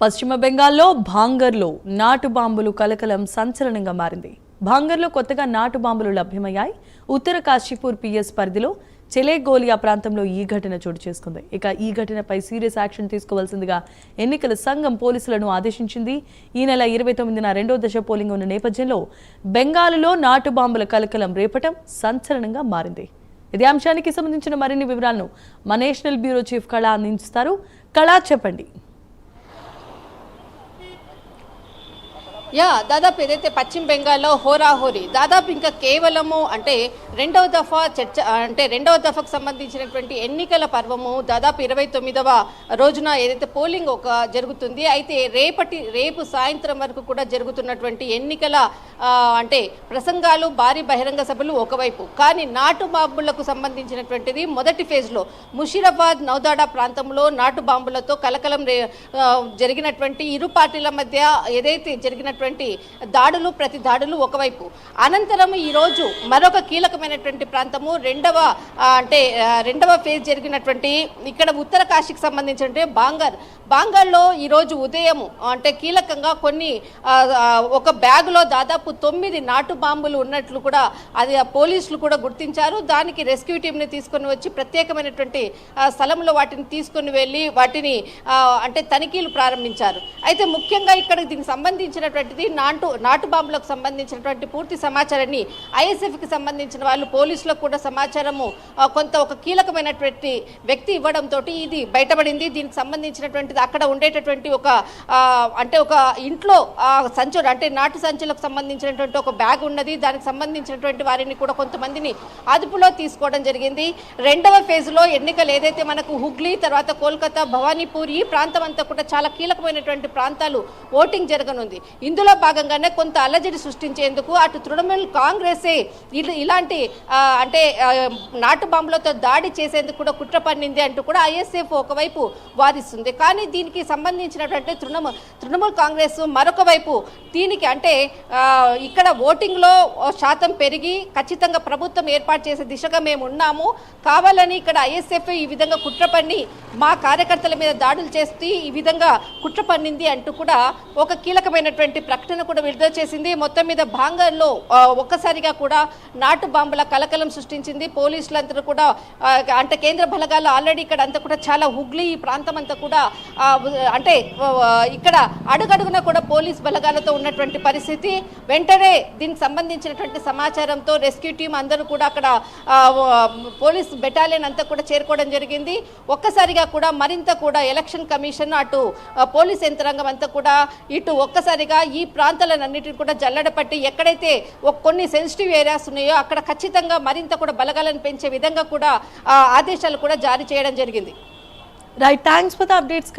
పశ్చిమ బెంగాల్లో భాంగర్లో నాటు బాంబులు కలకలం సంచలనంగా మారింది. భాంగర్లో కొత్తగా నాటు బాంబులు లభ్యమయ్యాయి. ఉత్తర కాశీపూర్ పిఎస్ పరిధిలో చెలేగోలియా ప్రాంతంలో ఈ ఘటన చోటు చేసుకుంది. ఇక ఈ ఘటనపై సీరియస్ యాక్షన్ తీసుకోవాల్సిందిగా ఎన్నికల సంఘం పోలీసులను ఆదేశించింది. ఈ నెల 29న రెండో దశ పోలింగ్ ఉన్న నేపథ్యంలో బెంగాల్లో నాటు బాంబుల కలకలం రేపటం సంచలనంగా మారింది. ఇదే అంశానికి సంబంధించిన మరిన్ని వివరాలను మా నేషనల్ బ్యూరో చీఫ్ కళా అందిస్తారు. కళా, చెప్పండి. దాదాపు ఏదైతే పశ్చిమ బెంగాల్లో హోరాహోరీ దాదాపు ఇంకా కేవలము అంటే రెండవ దఫాకు సంబంధించినటువంటి ఎన్నికల పర్వము దాదాపు 29వ రోజున ఏదైతే పోలింగ్ జరుగుతుంది. అయితే రేపు సాయంత్రం వరకు కూడా జరుగుతున్నటువంటి ఎన్నికల అంటే ప్రసంగాలు, భారీ బహిరంగ సభలు ఒకవైపు, కానీ నాటు బాంబులకు సంబంధించినటువంటిది మొదటి ఫేజ్లో ముషీరాబాద్, నౌదాడా ప్రాంతంలో నాటు బాంబులతో కలకలం జరిగినటువంటి ఇరు పార్టీల మధ్య ఏదైతే జరిగినటువంటి ప్రతి దాడులు ఒకవైపు. అనంతరం ఈరోజు మరొక కీలకమైనటువంటి ప్రాంతము రెండవ ఫేజ్ జరిగినటువంటి ఇక్కడ ఉత్తర కాశీకి సంబంధించిన బాంగర్లో ఈరోజు ఉదయం అంటే కీలకంగా ఒక బ్యాగులో దాదాపు 9 నాటు బాంబులు ఉన్నట్లు కూడా అది పోలీసులు కూడా గుర్తించారు. దానికి రెస్క్యూ టీంని తీసుకొని వచ్చి ప్రత్యేకమైనటువంటి స్థలంలో వాటిని తీసుకొని వెళ్ళి వాటిని అంటే తనిఖీలు ప్రారంభించారు. అయితే ముఖ్యంగా ఇక్కడ దీనికి సంబంధించినటువంటి నాటు బాంబులకు సంబంధించినటువంటి పూర్తి సమాచారాన్ని ఐఎస్ఎఫ్కి సంబంధించిన వాళ్ళు పోలీసులకు కూడా సమాచారము ఒక కీలకమైనటువంటి వ్యక్తి ఇవ్వడంతో ఇది బయటపడింది. దీనికి సంబంధించినటువంటిది అక్కడ ఉండేటటువంటి ఒక ఇంట్లో సంచులు అంటే నాటు సంచులకు సంబంధించినటువంటి ఒక బ్యాగ్ ఉన్నది. దానికి సంబంధించినటువంటి వారిని కూడా కొంతమందిని అదుపులో తీసుకోవడం జరిగింది. రెండవ ఫేజ్లో ఎన్నికలు ఏదైతే మనకు హుగ్లీ, తర్వాత కోల్కతా, భవానీపూర్ ఈ ప్రాంతం అంతా కూడా చాలా కీలకమైనటువంటి ప్రాంతాలు ఓటింగ్ జరగనుంది. ఇందులో భాగంగానే కొంత అలజడి సృష్టించేందుకు అటు తృణమూల్ కాంగ్రెసే ఇలాంటి నాటు బాంబులతో దాడి చేసేందుకు కూడా కుట్ర పన్నింది అంటూ కూడా ఐఎస్ఎఫ్ ఒకవైపు వాదిస్తుంది. కానీ దీనికి సంబంధించినటువంటి తృణమూల్ కాంగ్రెస్ మరొక వైపు దీనికి ఇక్కడ ఓటింగ్లో శాతం పెరిగి ఖచ్చితంగా ప్రభుత్వం ఏర్పాటు చేసే దిశగా మేము ఉన్నాము, కావాలని ఇక్కడ ఐఎస్ఎఫ్ ఈ విధంగా కుట్ర పన్ని మా కార్యకర్తల మీద దాడులు చేస్తూ ఈ విధంగా కుట్ర పన్నింది అంటూ కూడా ఒక కీలకమైనటువంటి ప్రకటన కూడా విడుదల చేసింది. మొత్తం మీద భాంగర్లో ఒక్కసారిగా కూడా నాటు బాంబుల కలకలం సృష్టించింది. పోలీసులంతా కూడా కేంద్ర బలగాలు ఆల్రెడీ ఇక్కడ అంతా కూడా చాలా హుగ్లీ ఈ ప్రాంతం అంతా కూడా ఇక్కడ అడుగడుగున కూడా పోలీస్ బలగాలతో ఉన్నటువంటి పరిస్థితి. వెంటనే దీనికి సంబంధించినటువంటి సమాచారంతో రెస్క్యూ టీం అందరూ కూడా అక్కడ పోలీస్ బెటాలియన్ అంతా కూడా చేరుకోవడం జరిగింది. ఒక్కసారిగా కూడా మరింత కూడా ఎలక్షన్ కమిషన్ అటు పోలీస్ యంత్రాంగం అంతా కూడా ఇటు ఒక్కసారిగా ఈ ప్రాంతాలన్నింటినీ కూడా జల్లడపట్టి ఎక్కడైతే కొన్ని సెన్సిటివ్ ఏరియాస్ ఉన్నాయో అక్కడ ఖచ్చితంగా మరింత కూడా బలగాలను పెంచే విధంగా కూడా ఆదేశాలు కూడా జారీ చేయడం జరిగింది. Right, thanks for the updates.